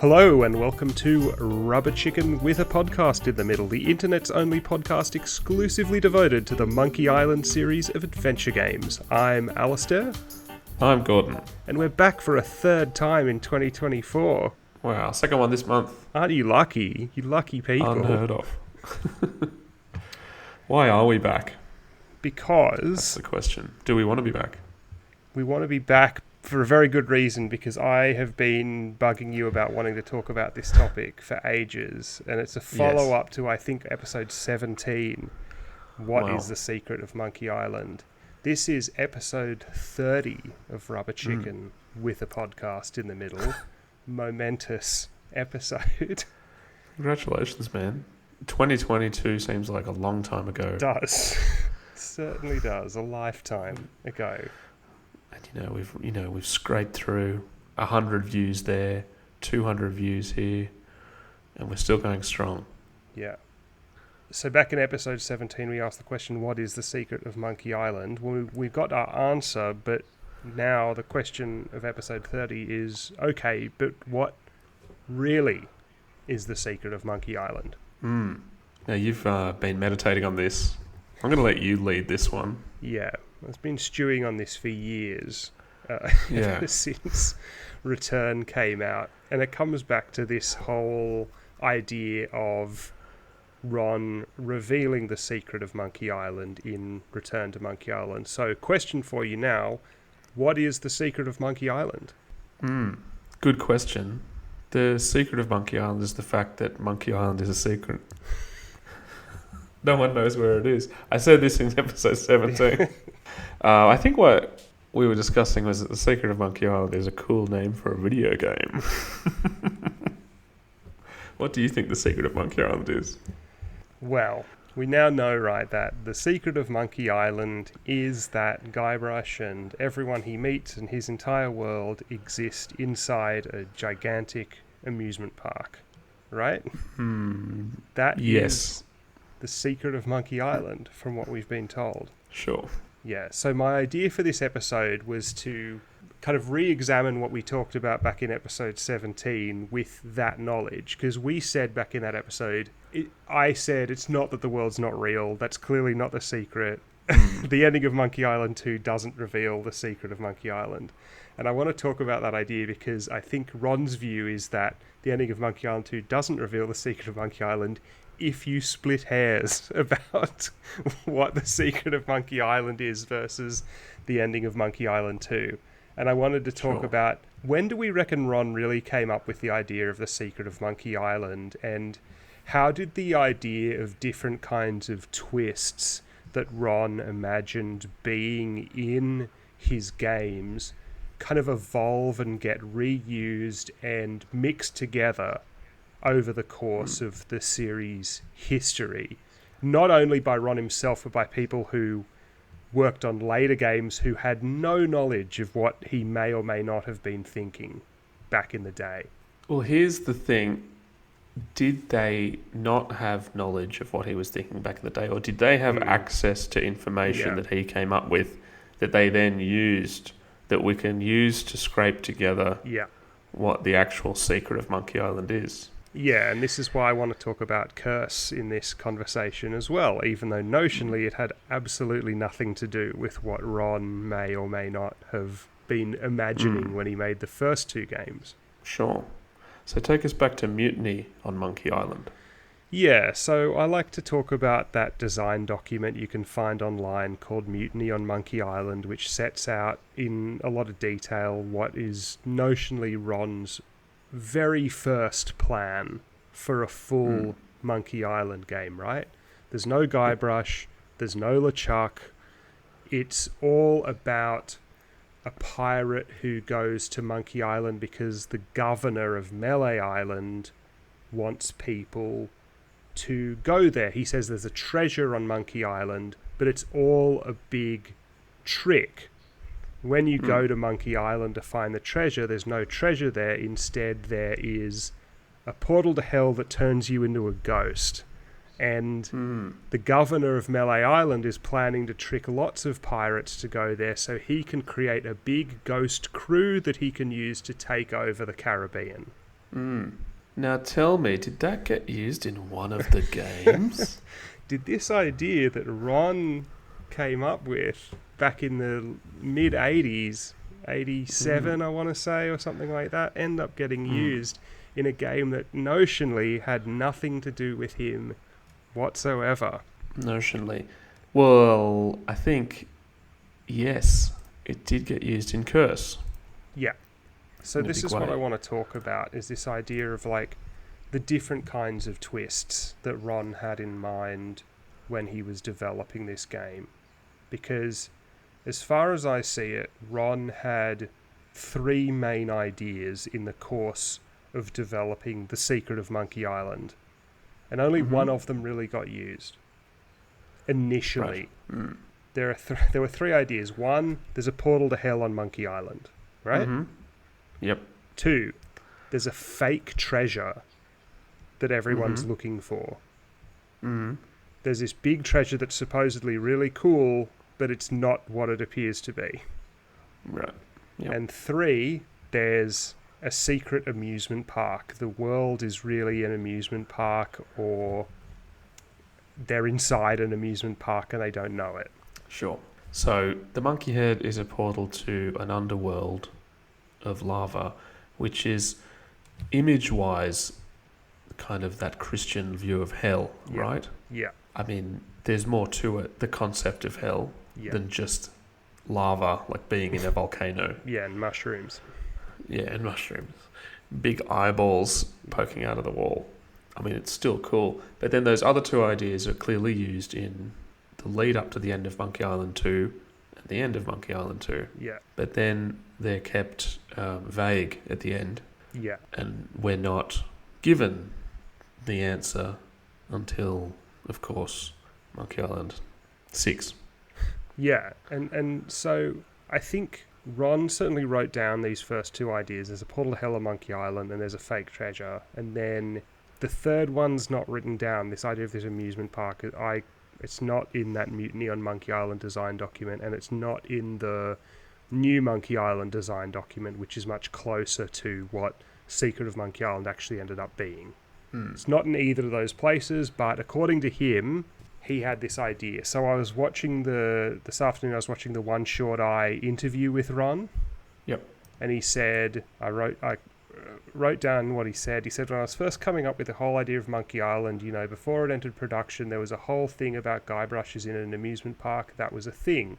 Hello and welcome to Rubber Chicken with a podcast in the middle, the internet's only podcast exclusively devoted to the Monkey Island series of adventure games. I'm Alistair. I'm Gordon. And we're back for a third time in 2024. Wow, second one this month. Aren't you lucky? You lucky people. Unheard of. Why are we back? Because... That's the question. Do we want to be back? We want to be back for a very good reason, because I have been bugging you about wanting to talk about this topic for ages, and it's a follow-up to, I think, episode 17, What is the Secret of Monkey Island? This is episode 30 of Rubber Chicken with a podcast in the middle. Momentous episode. Congratulations, man. 2022 seems like a long time ago. It does. Certainly does. A lifetime ago. And we've scraped through 100 views there, 200 views here, and we're still going strong. Yeah. So back in episode 17, we asked the question, what is the secret of Monkey Island? Well, we got our answer, but now the question of episode 30 is, okay, but what really is the secret of Monkey Island? Now, you've been meditating on this. I'm going to let you lead this one. Yeah. I've been stewing on this for years, ever since Return came out. And it comes back to this whole idea of Ron revealing the secret of Monkey Island in Return to Monkey Island. So, question for you now, what is the secret of Monkey Island? Good question. The secret of Monkey Island is the fact that Monkey Island is a secret. No one knows where it is. I said this in episode 17. I think what we were discussing was that the secret of Monkey Island is a cool name for a video game. What do you think the secret of Monkey Island is? Well, we now know, right, that the secret of Monkey Island is that Guybrush and everyone he meets and his entire world exist inside a gigantic amusement park, right? That is the secret of Monkey Island, from what we've been told. Sure. Yeah, so my idea for this episode was to kind of re-examine what we talked about back in episode 17 with that knowledge, because we said back in that episode, I said it's not that the world's not real, that's clearly not the secret. The ending of Monkey Island 2 doesn't reveal the secret of Monkey Island. And I want to talk about that idea because I think Ron's view is that the ending of Monkey Island 2 doesn't reveal the secret of Monkey Island if you split hairs about what the secret of Monkey Island is versus the ending of Monkey Island 2. And I wanted to talk about, when do we reckon Ron really came up with the idea of the secret of Monkey Island, and how did the idea of different kinds of twists that Ron imagined being in his games kind of evolve and get reused and mixed together over the course of the series' history, not only by Ron himself, but by people who worked on later games who had no knowledge of what he may or may not have been thinking back in the day. Well, here's the thing. Did they not have knowledge of what he was thinking back in the day, or did they have access to information that he came up with that they then used, that we can use to scrape together what the actual secret of Monkey Island is? Yeah, and this is why I want to talk about Curse in this conversation as well, even though notionally it had absolutely nothing to do with what Ron may or may not have been imagining when he made the first two games. Sure. So take us back to Mutiny on Monkey Island. Yeah, so I like to talk about that design document you can find online called Mutiny on Monkey Island, which sets out in a lot of detail what is notionally Ron's very first plan for a full Monkey Island game, right? There's no Guybrush, there's no LeChuck. It's all about a pirate who goes to Monkey Island because the governor of Melee Island wants people to go there. He says there's a treasure on Monkey Island, but it's all a big trick. When you go to Monkey Island to find the treasure, there's no treasure there. Instead, there is a portal to hell that turns you into a ghost. And the governor of Melee Island is planning to trick lots of pirates to go there so he can create a big ghost crew that he can use to take over the Caribbean. Now tell me, did that get used in one of the games? Did this idea that Ron came up with back in the mid 80s, 87 I want to say, or something like that, end up getting used in a game that notionally had nothing to do with him whatsoever? Notionally. Well, I think, yes, it did get used in Curse. Yeah. So In a this big is what way. I want to talk about, is this idea of like the different kinds of twists that Ron had in mind when he was developing this game. Because as far as I see it, Ron had 3 main ideas in the course of developing The Secret of Monkey Island. And only one of them really got used. Initially. Right. There were 3 ideas. 1, there's a portal to hell on Monkey Island, right? Yep. 2, there's a fake treasure that everyone's looking for. There's this big treasure that's supposedly really cool, but it's not what it appears to be. Right. Yep. And 3, there's a secret amusement park. The world is really an amusement park, or they're inside an amusement park and they don't know it. Sure. So the monkey head is a portal to an underworld of lava, which is image-wise kind of that Christian view of hell, right? Yeah. I mean, there's more to it, the concept of hell, than just lava, like being in a volcano. Yeah, and mushrooms. Yeah, and mushrooms. Big eyeballs poking out of the wall. I mean, it's still cool. But then those other 2 ideas are clearly used in the lead up to the end of Monkey Island 2 and the end of Monkey Island 2. Yeah. But then they're kept vague at the end. Yeah. And we're not given the answer until, of course, Monkey Island 6. Yeah, and so I think Ron certainly wrote down these first 2 ideas. There's a portal to hell on Monkey Island and there's a fake treasure. And then the third one's not written down, this idea of this amusement park. It's not in that Mutiny on Monkey Island design document, and it's not in the new Monkey Island design document, which is much closer to what Secret of Monkey Island actually ended up being. It's not in either of those places, but according to him, he had this idea. So I was watching this afternoon, I was watching the One Short Eye interview with Ron. Yep. And he said, I wrote down what he said. He said, when I was first coming up with the whole idea of Monkey Island, before it entered production, there was a whole thing about Guybrush in an amusement park. That was a thing.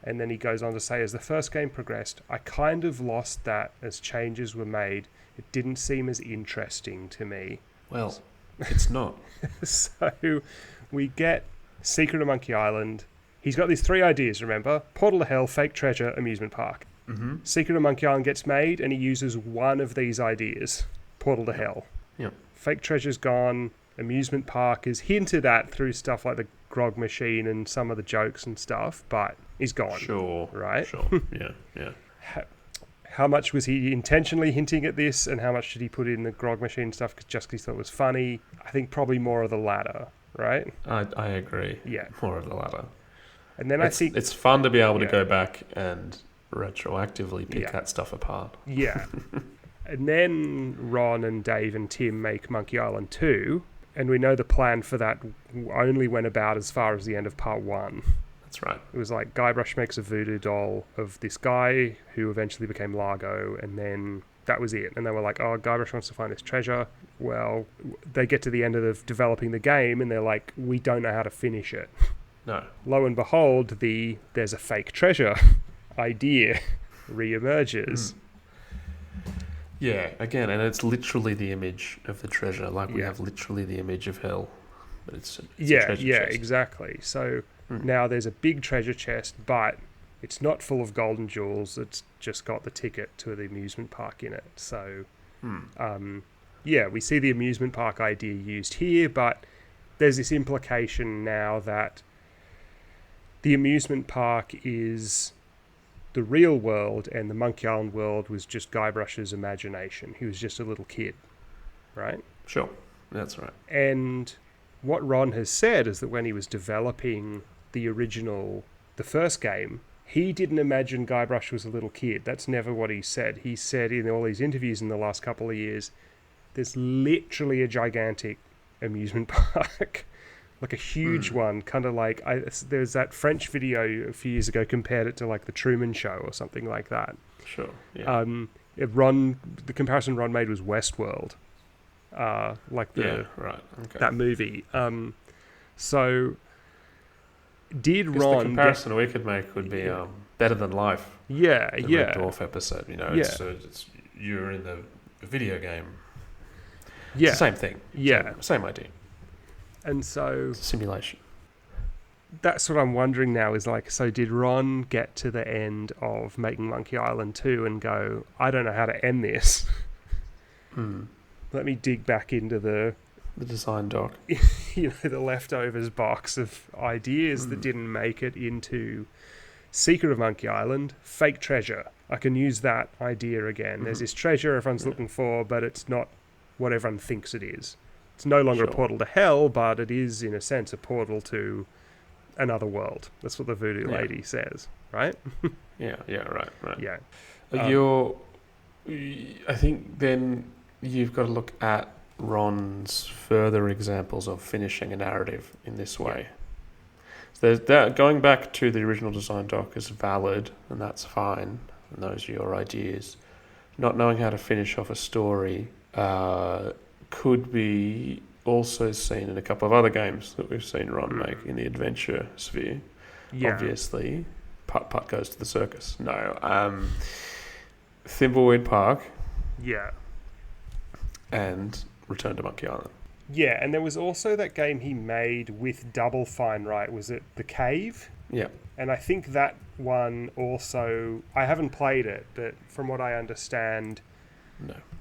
And then he goes on to say, as the first game progressed, I kind of lost that as changes were made. It didn't seem as interesting to me. Well, it's not. So we get Secret of Monkey Island. He's got these 3 ideas, remember? Portal to Hell, fake treasure, amusement park. Secret of Monkey Island gets made, and he uses one of these ideas. Portal to Hell. Yep. Fake treasure's gone. Amusement park is hinted at through stuff like the grog machine and some of the jokes and stuff, but he's gone. Sure. Right? Sure. Yeah. How much was he intentionally hinting at this, and how much did he put in the grog machine stuff just because he thought it was funny? I think probably more of the latter, right? I agree. Yeah. More of the latter. And then I think it's fun to be able to go back and retroactively pick that stuff apart. Yeah. And then Ron and Dave and Tim make Monkey Island 2, and we know the plan for that only went about as far as the end of part 1. That's right. It was like Guybrush makes a voodoo doll of this guy who eventually became Largo, and then that was it. And they were like, oh, Guybrush wants to find this treasure. Well, they get to the end of developing the game, and they're like, we don't know how to finish it. No. Lo and behold, there's a fake treasure idea re-emerges. Yeah, again, and it's literally the image of the treasure. Like we have literally the image of hell. But it's a treasure chest. Exactly. So now there's a big treasure chest, but it's not full of golden jewels. It's just got the ticket to the amusement park in it. So, we see the amusement park idea used here, but there's this implication now that the amusement park is the real world, and the Monkey Island world was just Guybrush's imagination. He was just a little kid, right? Sure, that's right. And what Ron has said is that when he was developing the first game, he didn't imagine Guybrush was a little kid. That's never what he said. He said in all these interviews in the last couple of years, there's literally a gigantic amusement park, like a huge one, kind of like there's that French video a few years ago compared it to like the Truman Show or something like that. Sure. Yeah. The comparison Ron made was Westworld, that movie. So did Ron? The comparison we could make would be Better Than Life. Yeah, the Red Dwarf episode. It's you're in the video game. Yeah, it's the same thing. Yeah, same idea. And so it's a simulation. That's what I'm wondering now is like, so did Ron get to the end of making Monkey Island 2 and go, I don't know how to end this. Let me dig back into the design doc. The leftovers box of ideas that didn't make it into Secret of Monkey Island, fake treasure. I can use that idea again. There's this treasure everyone's looking for, but it's not what everyone thinks it is. It's no longer a portal to hell, but it is, in a sense, a portal to another world. That's what the voodoo lady says, right? right. Yeah. I think then you've got to look at Ron's further examples of finishing a narrative in this way. So that going back to the original design doc is valid, and that's fine, and those are your ideas. Not knowing how to finish off a story could be also seen in a couple of other games that we've seen Ron make in the adventure sphere. Obviously, Putt Goes to the Circus. No. Thimbleweed Park. Yeah. And Return to Monkey Island. Yeah, and there was also that game he made with Double Fine, right? Was it The Cave? Yeah. And I think that one also, I haven't played it, but from what I understand,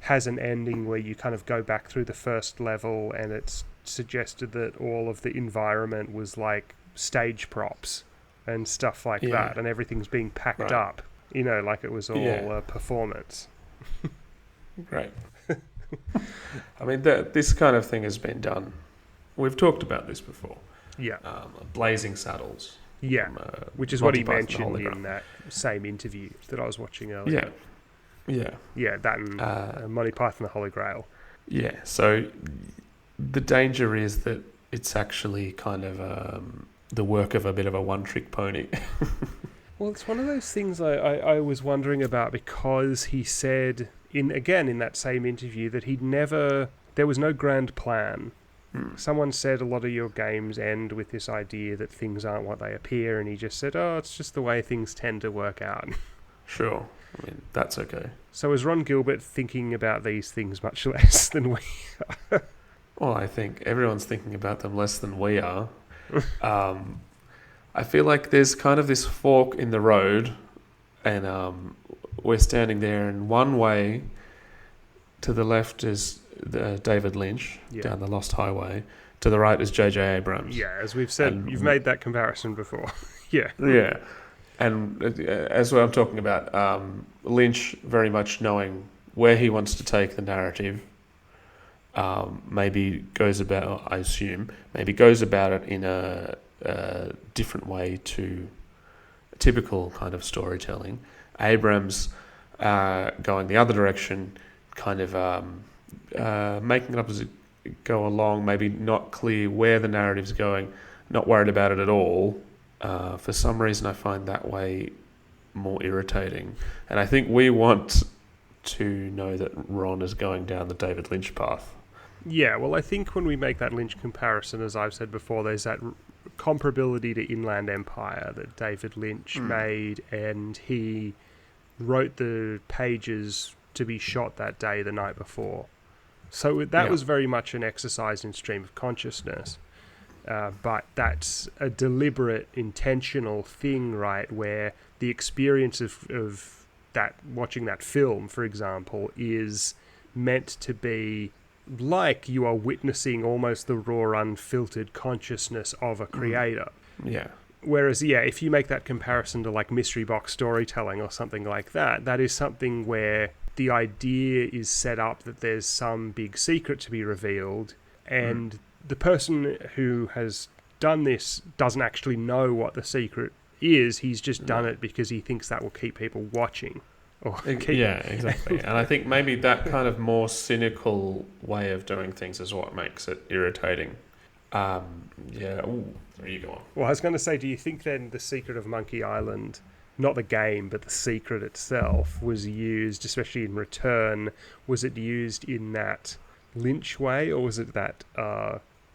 has an ending where you kind of go back through the first level, and it's suggested that all of the environment was like stage props and stuff like that, and everything's being packed up, like it was all a performance. Great. I mean, this kind of thing has been done. We've talked about this before. Yeah. Blazing Saddles. Yeah, which is what he mentioned in that same interview that I was watching earlier. Yeah, that and Monty Python the Holy Grail. Yeah, so the danger is that it's actually kind of the work of a bit of a one-trick pony. Well, it's one of those things I was wondering about, because he said, in that same interview, that there was no grand plan. Someone said a lot of your games end with this idea that things aren't what they appear, and he just said, it's just the way things tend to work out. Sure. I mean, that's okay. So is Ron Gilbert thinking about these things much less than we are? Well, I think everyone's thinking about them less than we are. I feel like there's kind of this fork in the road, and we're standing there, and one way to the left is David Lynch down the Lost Highway. To the right is J.J. Abrams. Yeah, as we've said, you've made that comparison before. Yeah. And as I'm talking about, Lynch very much knowing where he wants to take the narrative, maybe goes about it in a different way to typical kind of storytelling. Abrams going the other direction, kind of making it up as it go along, maybe not clear where the narrative's going, not worried about it at all. For some reason, I find that way more irritating. And I think we want to know that Ron is going down the David Lynch path. Yeah, well, I think when we make that Lynch comparison, as I've said before, there's that comparability to Inland Empire that David Lynch made, and he wrote the pages to be shot that day, the night before. So that was very much an exercise in stream of consciousness. But that's a deliberate, intentional thing, right, where the experience of that, watching that film, for example, is meant to be like you are witnessing almost the raw, unfiltered consciousness of a creator. Yeah. Whereas, if you make that comparison to like mystery box storytelling or something like that, that is something where the idea is set up that there's some big secret to be revealed, and the person who has done this doesn't actually know what the secret is. He's just done it because he thinks that will keep people watching. Or Yeah, exactly. And I think maybe that kind of more cynical way of doing things is what makes it irritating. Yeah. Ooh, there you go. Well, I was going to say, do you think then the Secret of Monkey Island, not the game, but the secret itself, was used, especially in Return, was it used in that Lynch way, or was it that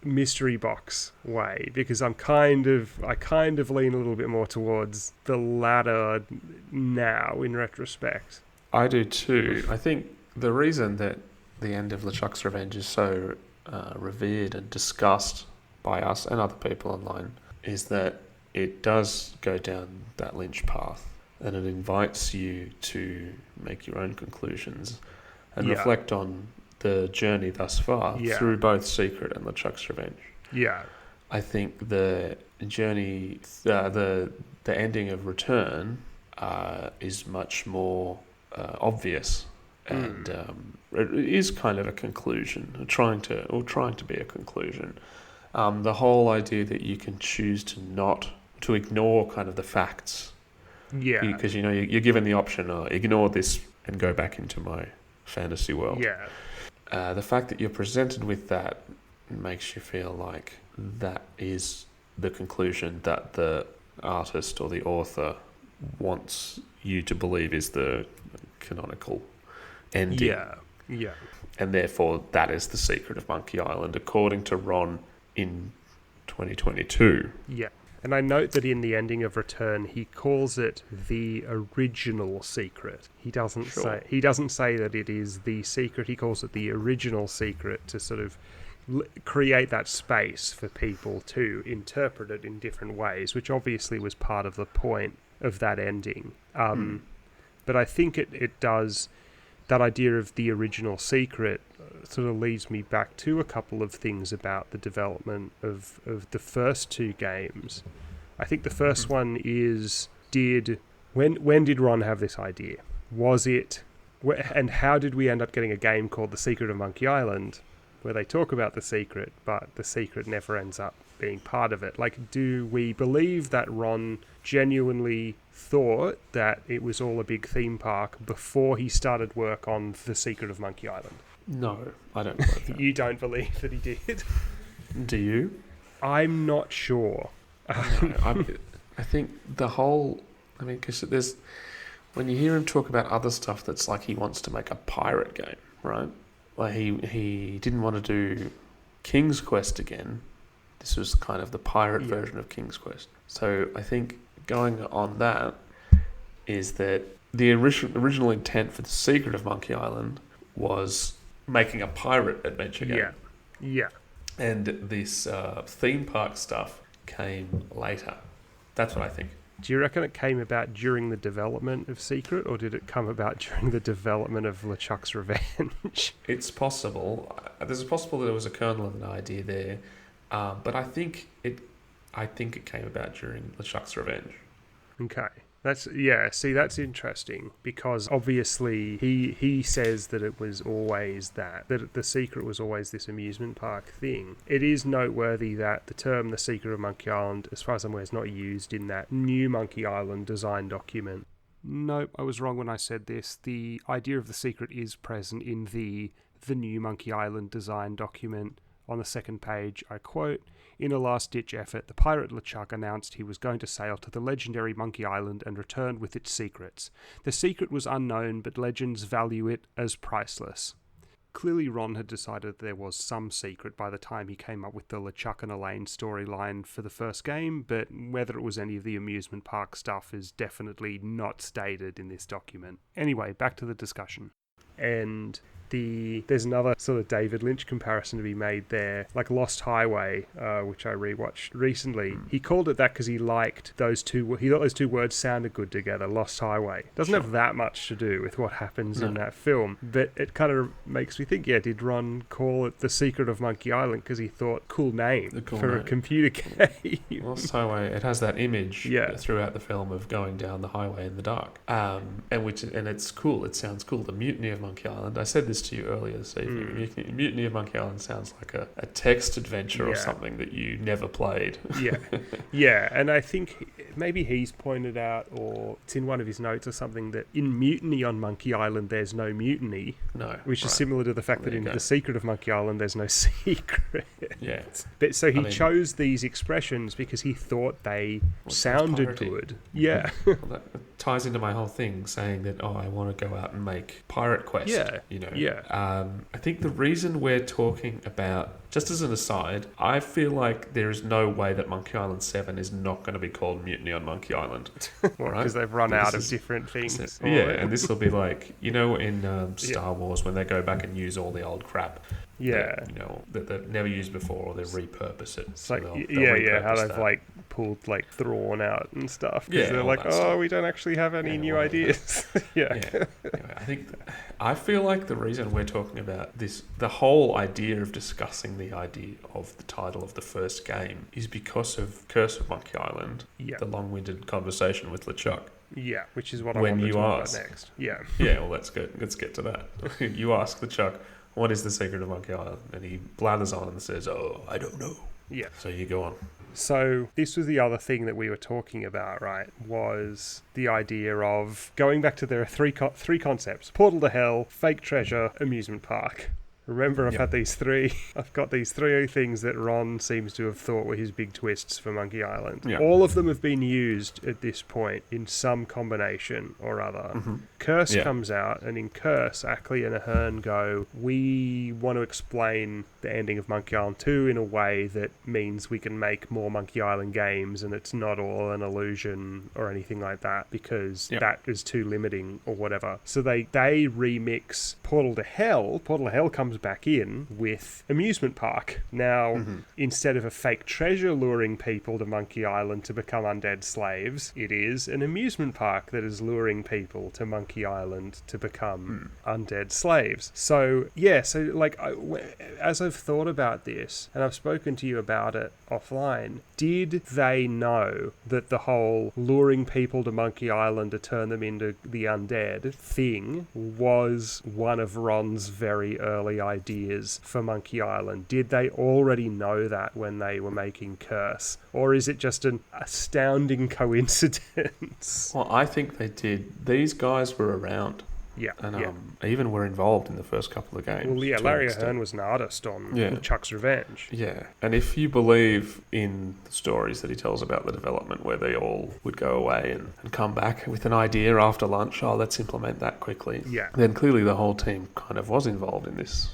mystery box way? Because I kind of lean a little bit more towards the latter now, in retrospect. I do too. I think the reason that the end of LeChuck's Revenge is so revered and discussed by us and other people online is that it does go down that Lynch path, and it invites you to make your own conclusions and reflect on the journey thus far through both Secret and LeChuck's Revenge. Yeah. I think the journey, the ending of Return is much more obvious, and it is kind of a conclusion, trying to be a conclusion. The whole idea that you can choose to ignore kind of the facts, because you're given the option, ignore this and go back into my fantasy world. The fact that you're presented with that makes you feel like that is the conclusion that the artist or the author wants you to believe is the canonical ending. Yeah. And therefore, that is the secret of Monkey Island, according to Ron in 2022. Yeah. And I note that in the ending of Return, he calls it the original secret. He doesn't say that it is the secret. He calls it the original secret to sort of create that space for people to interpret it in different ways, which obviously was part of the point of that ending. But I think it does, that idea of the original secret sort of leads me back to a couple of things about the development of the first two games. I think the first one is, when did Ron have this idea? Was it, and how did we end up getting a game called The Secret of Monkey Island, where they talk about the secret, but the secret never ends up being part of it? Like, do we believe that Ron genuinely thought that it was all a big theme park before he started work on The Secret of Monkey Island? No, I don't believe that. You don't believe that he did? Do you? I'm not sure. No, I think the whole... I mean, because there's... When you hear him talk about other stuff that's like he wants to make a pirate game, right? Like he didn't want to do King's Quest again. This was kind of the pirate version of King's Quest. So I think going on that is that the original intent for The Secret of Monkey Island was making a pirate adventure game. Yeah. And this theme park stuff came later. That's what I think. Do you reckon it came about during the development of Secret, or did it come about during the development of LeChuck's Revenge? It's possible. There's a possible that there was a kernel of an idea there, but I think it came about during LeChuck's Revenge. Okay. That's interesting, because obviously he says that it was always that the secret was always this amusement park thing. It is noteworthy that the term The Secret of Monkey Island, as far as I'm aware, is not used in that new Monkey Island design document. Nope, I was wrong when I said this. The idea of the secret is present in the new Monkey Island design document. On the second page, I quote, "In a last-ditch effort, the pirate LeChuck announced he was going to sail to the legendary Monkey Island and return with its secrets. The secret was unknown, but legends value it as priceless." Clearly, Ron had decided there was some secret by the time he came up with the LeChuck and Elaine storyline for the first game, but whether it was any of the amusement park stuff is definitely not stated in this document. Anyway, back to the discussion. And there's another sort of David Lynch comparison to be made there, like Lost Highway, which I rewatched recently. He called it that because he liked those two. He thought those two words sounded good together. Lost Highway doesn't have that much to do with what happens in that film, but it kind of makes me think. Yeah, did Ron call it The Secret of Monkey Island because he thought cool name a computer game? Lost Highway. It has that image throughout the film of going down the highway in the dark, and it's cool. It sounds cool. The Mutiny of Monkey Island. I said this to you earlier this evening. Mutiny of Monkey Island sounds like a text adventure or something that you never played. Yeah, and I think maybe he's pointed out, or it's in one of his notes or something, that in Mutiny on Monkey Island there's no mutiny. No. Which is similar to the fact that in The Secret of Monkey Island there's no secret. Yeah. But so he chose these expressions because he thought they sounded good. Yeah. Well, that ties into my whole thing saying that, I want to go out and make Pirate Quest. Yeah. You know. Yeah. I think the reason we're talking about, just as an aside, I feel like there is no way that Monkey Island 7 is not going to be called Mutiny on Monkey Island. Because they've run out of different things. And this will be like, in Star Wars when they go back and use all the old crap. Yeah. That they've never used before, or they repurpose it. It's so like, how they've like pulled like Thrawn out and stuff. Because they're like, we don't actually have any new ideas. Anyway, I feel like the reason we're talking about this, the whole idea of discussing the idea of the title of the first game, is because of Curse of Monkey Island, the long-winded conversation with LeChuck. Yeah, which is what I want to talk about next. Yeah. Yeah, well, that's good. Let's get to that. You ask LeChuck, what is the secret of Monkey Island? And he blathers on and says, I don't know. Yeah. So you go on. So this was the other thing that we were talking about, right, was the idea of going back to there are three concepts: portal to hell, fake treasure, amusement park. Remember, I've got these three things that Ron seems to have thought were his big twists for Monkey Island. Yep. All of them have been used at this point in some combination or other. Mm-hmm. Curse comes out, and in Curse, Ackley and Ahern go, we want to explain the ending of Monkey Island 2 in a way that means we can make more Monkey Island games and it's not all an illusion or anything like that, because that is too limiting or whatever. So they remix Portal to Hell. Portal to Hell comes back in with amusement park. Now, instead of a fake treasure luring people to Monkey Island to become undead slaves, it is an amusement park that is luring people to Monkey Island to become undead slaves. So, like, as I've thought about this, and I've spoken to you about it offline, did they know that the whole luring people to Monkey Island to turn them into the undead thing was one of Ron's very early ideas for Monkey Island? Did they already know that when they were making Curse? Or is it just an astounding coincidence? Well, I think they did. These guys were around. Yeah. And even were involved in the first couple of games. Well, yeah, Larry Ahern was an artist on Chuck's Revenge. Yeah. And if you believe in the stories that he tells about the development where they all would go away and come back with an idea after lunch, let's implement that quickly. Yeah. Then clearly the whole team kind of was involved in this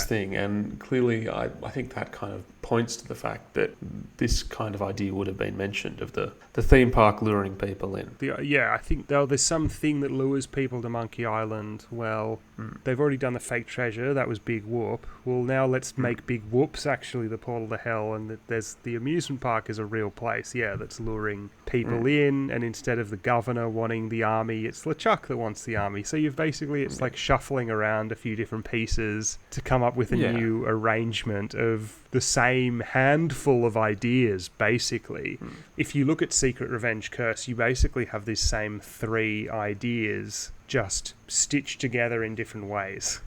thing. And clearly I think that kind of points to the fact that this kind of idea would have been mentioned of the theme park luring people in. I think there's something that lures people to Monkey Island. Well, they've already done the fake treasure. That was Big Whoop. Well, now let's make Big Whoops actually the portal to hell, and there's the amusement park is a real place, that's luring people in, and instead of the governor wanting the army, it's LeChuck that wants the army. So it's like shuffling around a few different pieces to come up with a new arrangement of the same handful of ideas, basically. If you look at Secret Revenge Curse, you basically have these same three ideas just stitched together in different ways.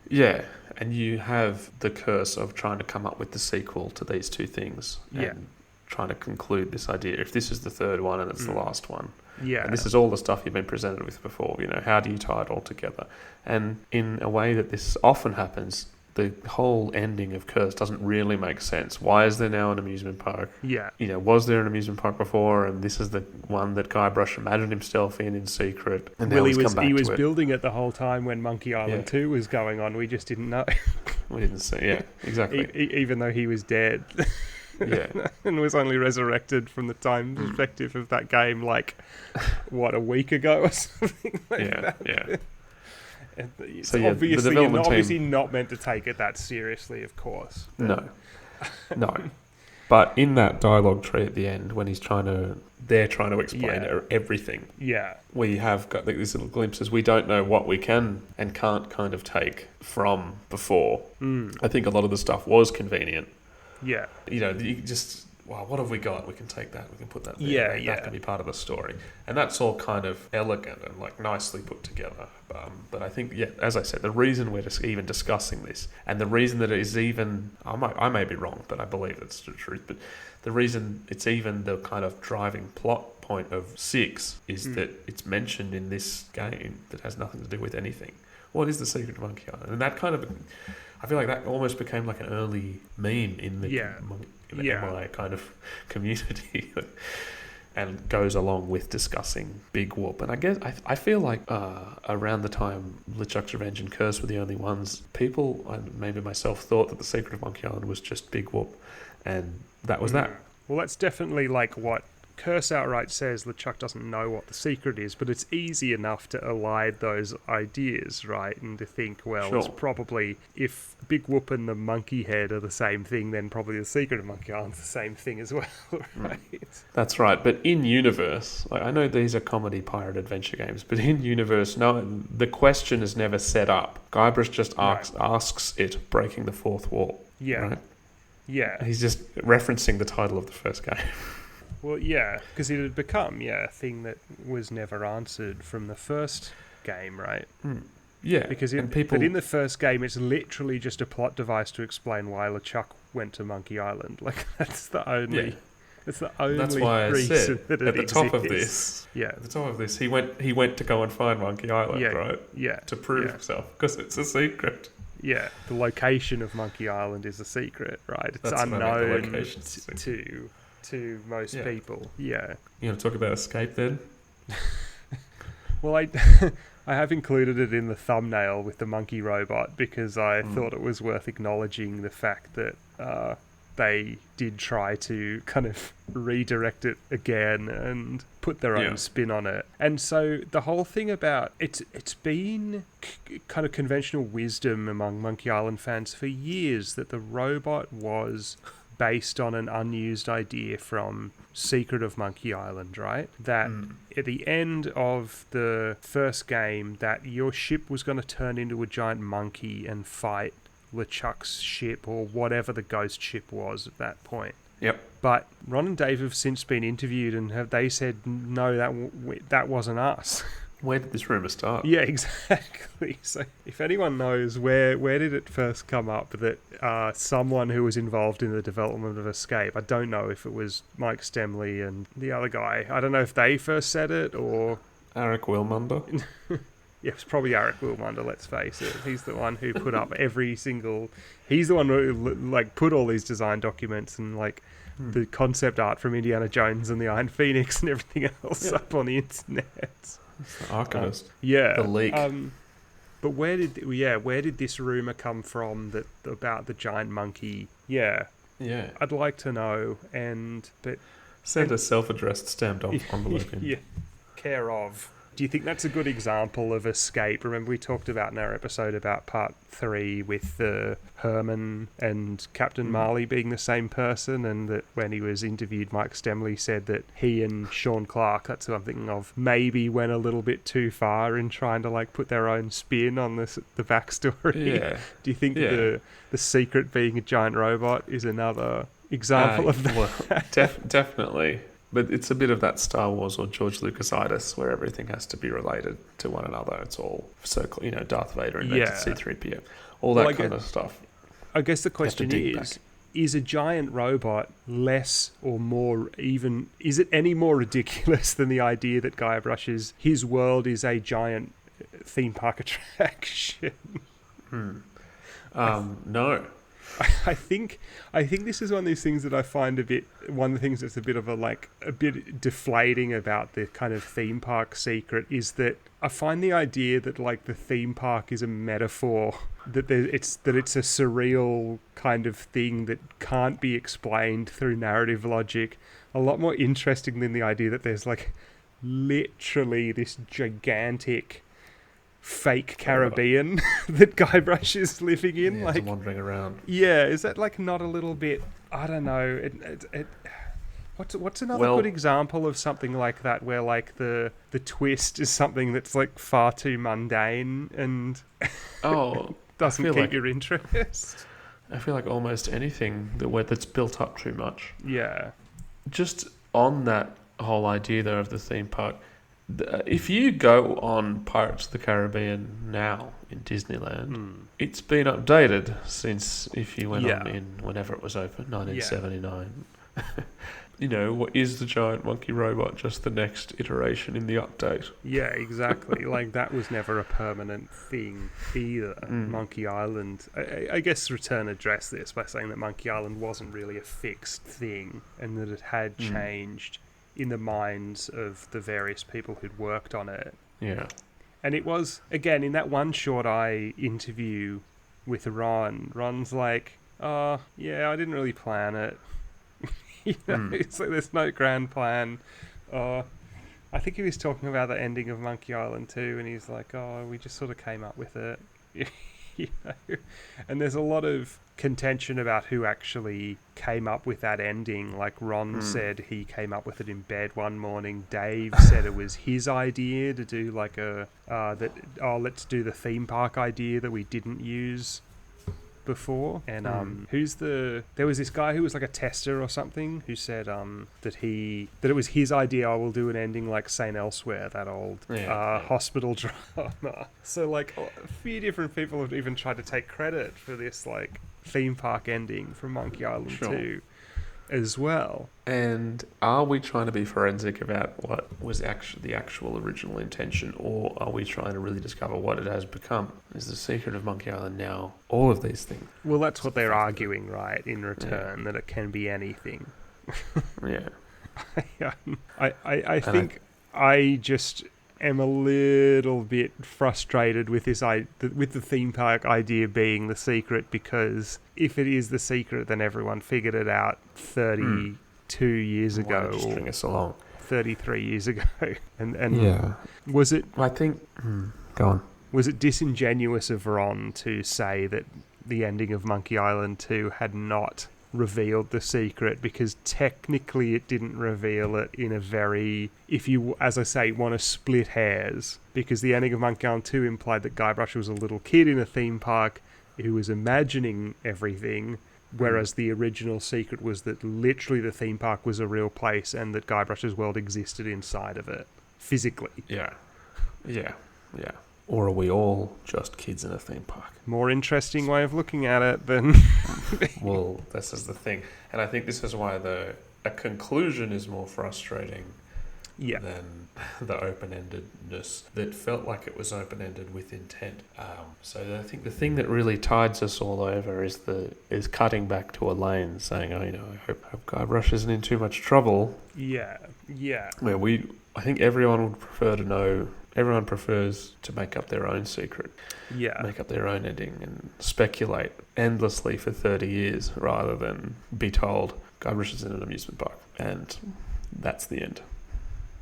Yeah, and you have the curse of trying to come up with the sequel to these two things and trying to conclude this idea. If this is the third one and it's the last one. Yeah. And this is all the stuff you've been presented with before, how do you tie it all together? And in a way that this often happens, the whole ending of Curse doesn't really make sense. Why is there now an amusement park? Yeah. Was there an amusement park before, and this is the one that Guybrush imagined himself in secret? And he was building it the whole time when Monkey Island 2 was going on. We just didn't know. We didn't see. Yeah, exactly. Even though he was dead. Yeah. And was only resurrected from the time perspective of that game, a week ago or something like that. Yeah. It's obviously not meant to take it that seriously, of course. No. But in that dialogue tree at the end, when they're trying to explain everything. Yeah. We have got these little glimpses. We don't know what we can and can't kind of take from before. I think a lot of the stuff was convenient. Yeah. You just, what have we got? We can take that. We can put that there. That can be part of the story. And that's all kind of elegant and nicely put together. But I think, as I said, the reason we're just even discussing this, and the reason that it is even, I may be wrong, but I believe it's the truth, but the reason it's even the kind of driving plot point of 6 is that it's mentioned in this game that has nothing to do with anything. What is the secret of Monkey Island? And that kind of, I feel like that almost became like an early meme in the MI kind of community. And goes along with discussing Big Whoop. And I guess I feel like around the time LeChuck's Revenge and Curse were the only ones, people, and maybe myself, thought that the secret of Monkey Island was just Big Whoop, and that was that. Well, that's definitely like what Curse outright says. LeChuck doesn't know what the secret is, but it's easy enough to elide those ideas, right? And to think, well, it's probably, if Big Whoop and the monkey head are the same thing, then probably the secret of Monkey Island's the same thing as well, right? That's right. But in universe, like, I know these are comedy pirate adventure games, but in universe, no, the question is never set up. Guybrush just asks it, breaking the fourth wall. Yeah. Right? Yeah. He's just referencing the title of the first game. Well, yeah, because it had become, a thing that was never answered from the first game, right? Yeah. But in the first game, it's literally just a plot device to explain why LeChuck went to Monkey Island. Like, that's the only... Yeah. It's the only That's why I reason said, that it at the exists. top of this, at the top of this, he went to go and find Monkey Island, right? Yeah. To prove himself, because it's a secret. Yeah, the location of Monkey Island is a secret, right? It's unknown to most people. Yeah. You want to talk about Escape then? Well, I have included it in the thumbnail with the monkey robot because I thought it was worth acknowledging the fact that they did try to kind of redirect it again and put their own spin on it. And so the whole thing about it's been kind of conventional wisdom among Monkey Island fans for years that the robot was based on an unused idea from Secret of Monkey Island, right? That at the end of the first game, that your ship was going to turn into a giant monkey and fight LeChuck's ship or whatever the ghost ship was at that point. Yep. But Ron and Dave have since been interviewed and they said, no, that wasn't us. Where did this rumour start? Yeah, exactly. So if anyone knows where did it first come up that someone who was involved in the development of Escape, I don't know if it was Mike Stemley and the other guy. I don't know if they first said it or... Eric Wilmunder. Yeah, it's probably Eric Wilmunder, let's face it. He's the one who put up every single... He's the one who put all these design documents and the concept art from Indiana Jones and the Iron Phoenix and everything else up on the internet. The archivist. The leak. But where did this rumor come from about the giant monkey? Yeah. I'd like to know. Send a self-addressed stamped envelope in. Yeah. Care of. Do you think that's a good example of Escape? Remember we talked about in our episode about part 3 with Herman and Captain Marley being the same person, and that when he was interviewed, Mike Stemley said that he and Sean Clark, that's who I'm thinking of, maybe went a little bit too far in trying to put their own spin on the backstory. Yeah. Do you think the secret being a giant robot is another example of that? Well, definitely. But it's a bit of that Star Wars or George Lucas-itis where everything has to be related to one another. It's all circle, Darth Vader invented C-3PO, all that kind of stuff. I guess the question is a giant robot less or more even... Is it any more ridiculous than the idea that Guybrush's his world is a giant theme park attraction? No. I think this is one of these things that I find one of the things that's a bit of a bit deflating about the kind of theme park secret is that I find the idea that the theme park is a metaphor, that it's a surreal kind of thing that can't be explained through narrative logic, a lot more interesting than the idea that there's literally this gigantic fake Caribbean that Guybrush is living in, wandering around. Yeah, is that not a little bit? I don't know. What's another good example of something like that where the twist is something that's far too mundane and doesn't keep your interest? I feel like almost anything that's built up too much. Yeah. Just on that whole idea there of the theme park. If you go on Pirates of the Caribbean now in Disneyland, it's been updated since if you went on in whenever it was open, 1979. what is the giant monkey robot just the next iteration in the update? Yeah, exactly. Like, that was never a permanent thing either. Monkey Island, I guess Return addressed this by saying that Monkey Island wasn't really a fixed thing and that it had changed in the minds of the various people who'd worked on it. Yeah. And it was, again, in that one short eye interview with Ron's like, oh, yeah, I didn't really plan it. It's like there's no grand plan. I think he was talking about the ending of Monkey Island 2, and he's like, oh, we just sort of came up with it. And there's a lot of contention about who actually came up with that ending. Like, Ron said he came up with it in bed one morning. Dave said it was his idea to do like let's do the theme park idea that we didn't use before. And there was this guy who was like a tester or something who said that it was his idea. I will do an ending like Saint Elsewhere, that old hospital drama. So like a few different people have even tried to take credit for this like theme park ending from Monkey Island 2 as well. And are we trying to be forensic about what was the actual original intention, or are we trying to really discover what it has become? Is the secret of Monkey Island now all of these things? Well, that's what they're arguing, right, in Return, that it can be anything. Yeah. I think I just am a little bit frustrated with with the theme park idea being the secret, because if it is the secret, then everyone figured it out 32 years ago. Just string us along. 33 years ago. And was it... I think... go on. Was it disingenuous of Ron to say that the ending of Monkey Island 2 had not revealed the secret, because technically it didn't reveal it in a very, if you, as I say, want to split hairs, because the ending of Monkey Island 2 implied that Guybrush was a little kid in a theme park who was imagining everything, whereas the original secret was that literally the theme park was a real place and that Guybrush's world existed inside of it, physically. Yeah. Or are we all just kids in a theme park? More interesting way of looking at it than... Well, this is the thing. And I think this is why a conclusion is more frustrating than the open-endedness that felt like it was open-ended with intent. So I think the thing that really tides us all over is cutting back to Elaine saying, I hope Guybrush isn't in too much trouble. Yeah. Where I think everyone would prefer to know... Everyone prefers to make up their own secret, make up their own ending, and speculate endlessly for 30 years rather than be told Guybrush is in an amusement park, and that's the end.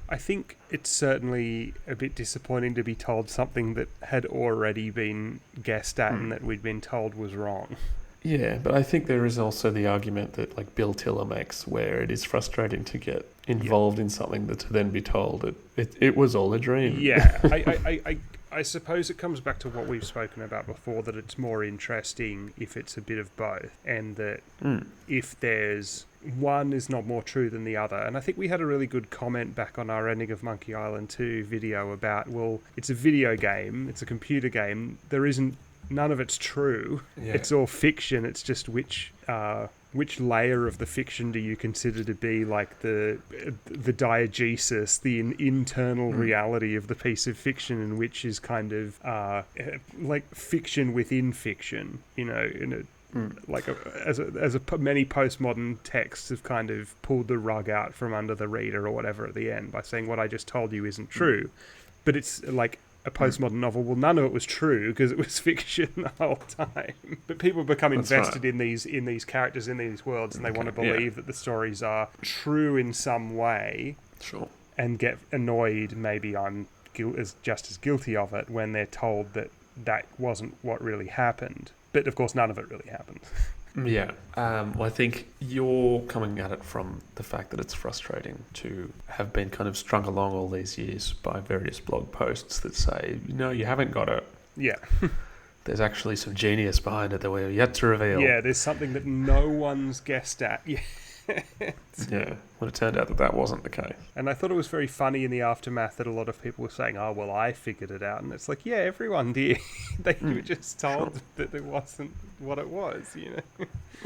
I think it's certainly a bit disappointing to be told something that had already been guessed at and that we'd been told was wrong. Yeah, but I think there is also the argument that like Bill Tiller makes, where it is frustrating to get involved in something that to then be told it was all a dream. Yeah, I suppose it comes back to what we've spoken about before, that it's more interesting if it's a bit of both, and that if there's one is not more true than the other. And I think we had a really good comment back on our ending of Monkey Island 2 video about, well, it's a video game, it's a computer game, none of it's true. Yeah. It's all fiction. It's just which layer of the fiction do you consider to be like the diegesis, the internal reality of the piece of fiction, and which is kind of like fiction within fiction. Many postmodern texts have kind of pulled the rug out from under the reader or whatever at the end by saying what I just told you isn't true, but it's like a postmodern novel. Well, none of it was true because it was fiction the whole time. But people become invested in these characters, in these worlds, and they want to believe that the stories are true in some way. Sure. And get annoyed. Maybe I'm just as guilty of it when they're told that wasn't what really happened. But of course, none of it really happened. Yeah. Well, I think you're coming at it from the fact that it's frustrating to have been kind of strung along all these years by various blog posts that say, you haven't got it. Yeah. There's actually some genius behind it that we're yet to reveal. Yeah, there's something that no one's guessed at yet. Yeah, well, it turned out that wasn't the case. And I thought it was very funny in the aftermath that a lot of people were saying, oh, well, I figured it out. And it's like, yeah, everyone did. They were just told that it wasn't what it was,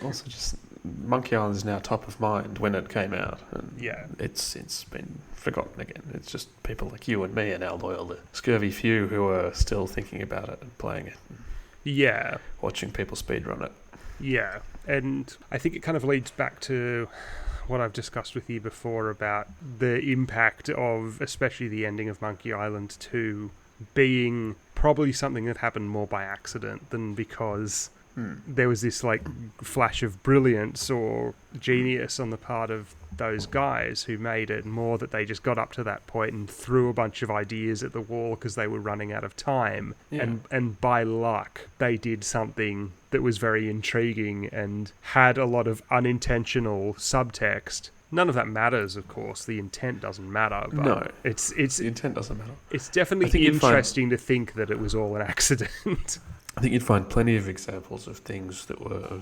Also, just Monkey Island is now top of mind when it came out, and Yeah. it's since been forgotten again. It's just people like you and me and our loyal, the scurvy few who are still thinking about it and playing it, and Yeah. watching people speedrun it. Yeah. And I think it kind of leads back to what I've discussed with you before about the impact of, especially the ending of Monkey Island 2, being probably something that happened more by accident than because there was this like flash of brilliance or genius on the part of those guys who made it, more that they just got up to that point and threw a bunch of ideas at the wall because they were running out of time. Yeah. And by luck, they did something that was very intriguing and had a lot of unintentional subtext. None of that matters, of course. The intent doesn't matter. But No. it's The intent doesn't matter. it's I think definitely you'd find- interesting to think that it was all an accident. I think you'd find plenty of examples of things that were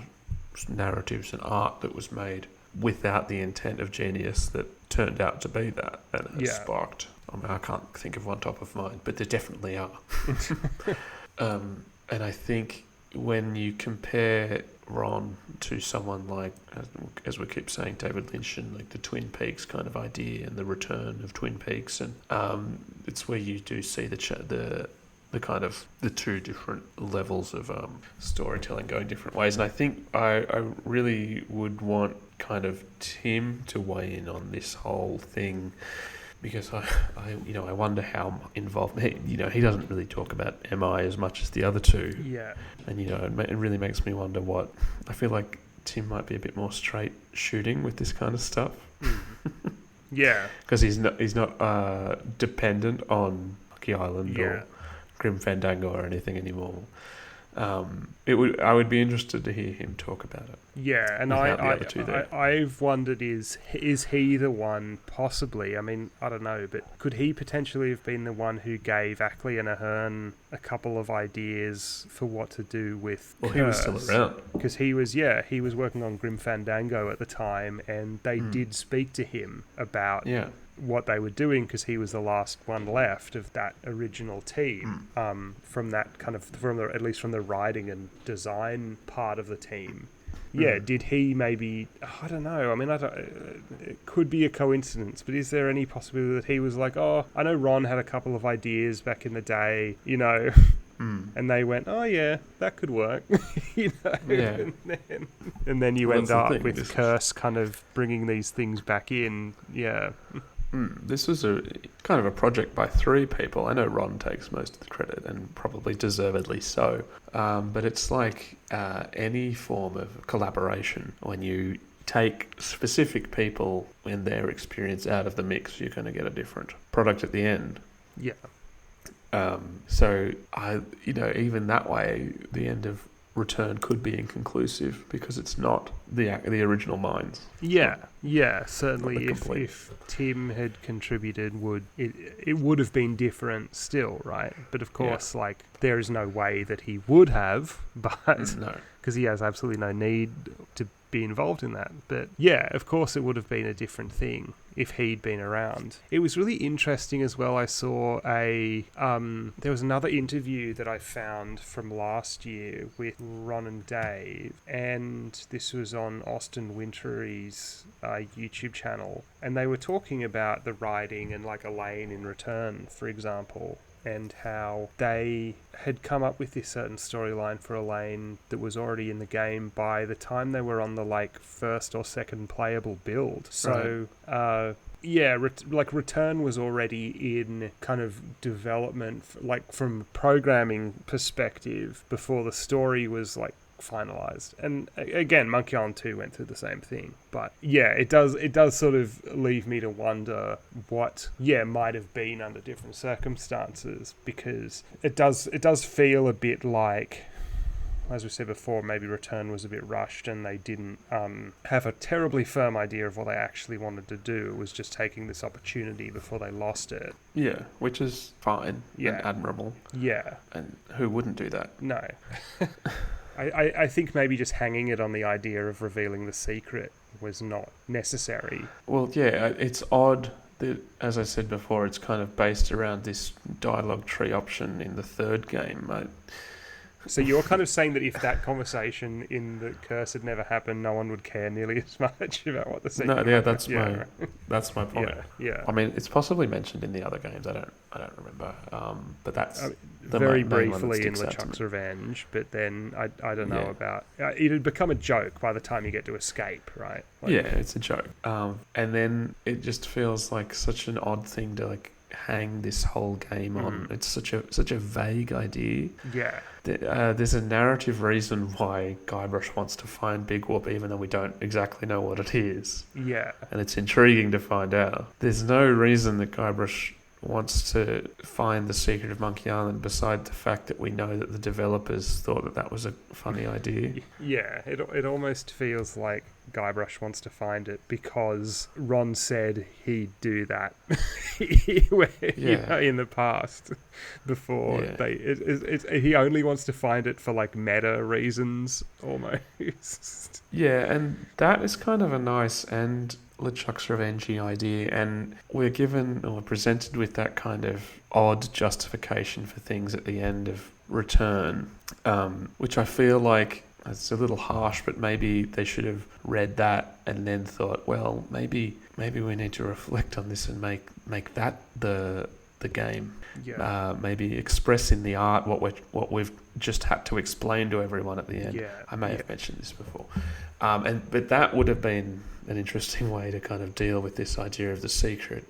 narratives and art that was made without the intent of genius that turned out to be that, and has Yeah. sparked. I mean, I can't think of one top of mind, but there definitely are. And I think when you compare Ron to someone like, as we keep saying, David Lynch, and like the Twin Peaks kind of idea and the return of Twin Peaks, and it's where you do see the kind of the two different levels of storytelling going different ways. And I think I really would want kind of Tim to weigh in on this whole thing, because I wonder how involved he doesn't really talk about MI as much as the other two. Yeah. And it really makes me wonder what I feel like Tim might be a bit more straight shooting with this kind of stuff. Yeah. Because he's not dependent on Monkey Island or Grim Fandango or anything anymore. I would be interested to hear him talk about it. Yeah, and without the other two there. I've wondered, is he the one, possibly? I mean, I don't know, but could he potentially have been the one who gave Ackley and Ahern a couple of ideas for what to do with Well, Curse? he was still around. Because he was working on Grim Fandango at the time, and they did speak to him about what they were doing, because he was the last one left of that original team. From that kind of, at least from the writing and design part of the team. Yeah, did he maybe, I don't know, I mean, it could be a coincidence, but is there any possibility that he was like, oh, I know Ron had a couple of ideas back in the day, and they went, oh yeah, that could work, Yeah. and then you Well, end that's the up thing, with this is- Curse kind of bringing these things back in, yeah. This was a kind of a project by three people. I know Ron takes most of the credit, and probably deservedly so. But it's like any form of collaboration. When you take specific people and their experience out of the mix, you're going to get a different product at the end. Yeah. So even that way, the end of Return could be inconclusive because it's not the original minds. Yeah, certainly. Not complete. If Tim had contributed, it would have been different still, right? But of course, there is no way that he would have, but No. because he has absolutely no need to be involved in that. But yeah, of course, it would have been a different thing if he'd been around. It was really interesting as well. I saw there was another interview that I found from last year with Ron and Dave, and this was on Austin Wintory's YouTube channel, and they were talking about the writing and like Elaine in Return, for example, and how they had come up with this certain storyline for Elaine that was already in the game by the time they were on the first or second playable build. So Return was already in kind of development, from a programming perspective, before the story was finalized. And again, Monkey Island 2 went through the same thing. But yeah, it does sort of leave me to wonder what might have been under different circumstances, because it does feel a bit like, as we said before, maybe Return was a bit rushed and they didn't have a terribly firm idea of what they actually wanted to do. It was just taking this opportunity before they lost it. Yeah, which is fine and admirable. Yeah. And who wouldn't do that? No. I think maybe just hanging it on the idea of revealing the secret was not necessary. Well, yeah, it's odd that, as I said before, it's kind of based around this dialogue tree option in the third game. So you're kind of saying that if that conversation in the Curse had never happened, no one would care nearly as much about what the secret. No, yeah, that's my point. Yeah. I mean, it's possibly mentioned in the other games. I don't remember. But that's very main one that briefly in sticks out to LeChuck's me. Revenge, but then I don't know about. It had become a joke by the time you get to escape, right? Yeah, it's a joke. And then it just feels like such an odd thing to hang this whole game on. It's such a vague idea. Yeah. There's a narrative reason why Guybrush wants to find Big Whoop, even though we don't exactly know what it is. Yeah. And it's intriguing to find out. There's no reason that Guybrush wants to find the secret of Monkey Island beside the fact that we know that the developers thought that was a funny idea. Yeah, it almost feels like Guybrush wants to find it because Ron said he'd do that in the past before he only wants to find it for meta reasons almost. Yeah, and that is kind of a nice and LeChuck's Revenge idea, and we're given or presented with that kind of odd justification for things at the end of Return, which I feel like it's a little harsh, but maybe they should have read that and then thought, well, maybe we need to reflect on this and make that the game. Yeah. Maybe express in the art what we've just had to explain to everyone at the end. Yeah. I may have mentioned this before, but that would have been an interesting way to kind of deal with this idea of the secret.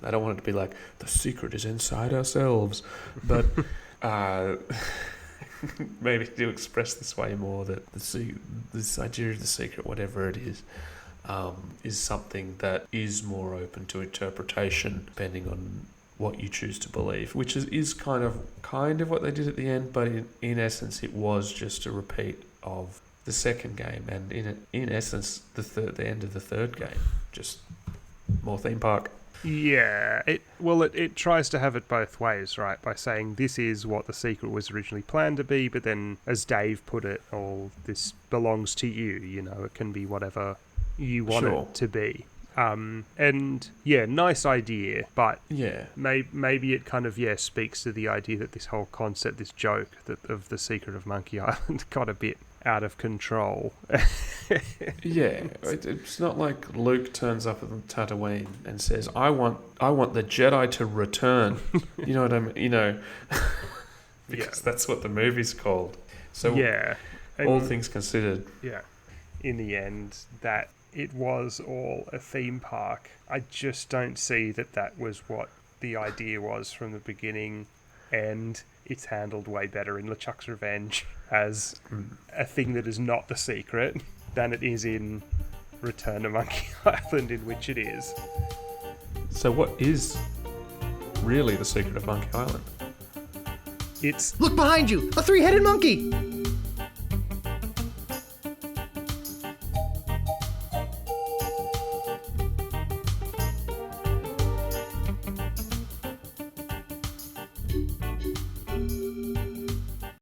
I don't want it to be like the secret is inside ourselves, but maybe to express this way more that this idea of the secret, whatever it is something that is more open to interpretation depending on what you choose to believe, which is kind of what they did at the end, but in essence it was just a repeat of the second game, and in essence the end of the third game, just more theme park. Yeah, it tries to have it both ways, right? By saying this is what the secret was originally planned to be, but then, as Dave put it, this belongs to you. It can be whatever you want it to be. And yeah, nice idea, but maybe it kind of speaks to the idea that this whole concept, this joke of the secret of Monkey Island got a bit out of control. It's not like Luke turns up at Tatooine and says, I want the Jedi to return. You know what I mean? Because that's what the movie's called. So all things considered, in the end, that it was all a theme park. I just don't see that was what the idea was from the beginning, and it's handled way better in LeChuck's Revenge as a thing that is not the secret than it is in Return to Monkey Island, in which it is. So what is really the secret of Monkey Island? It's... Look behind you! A three-headed monkey!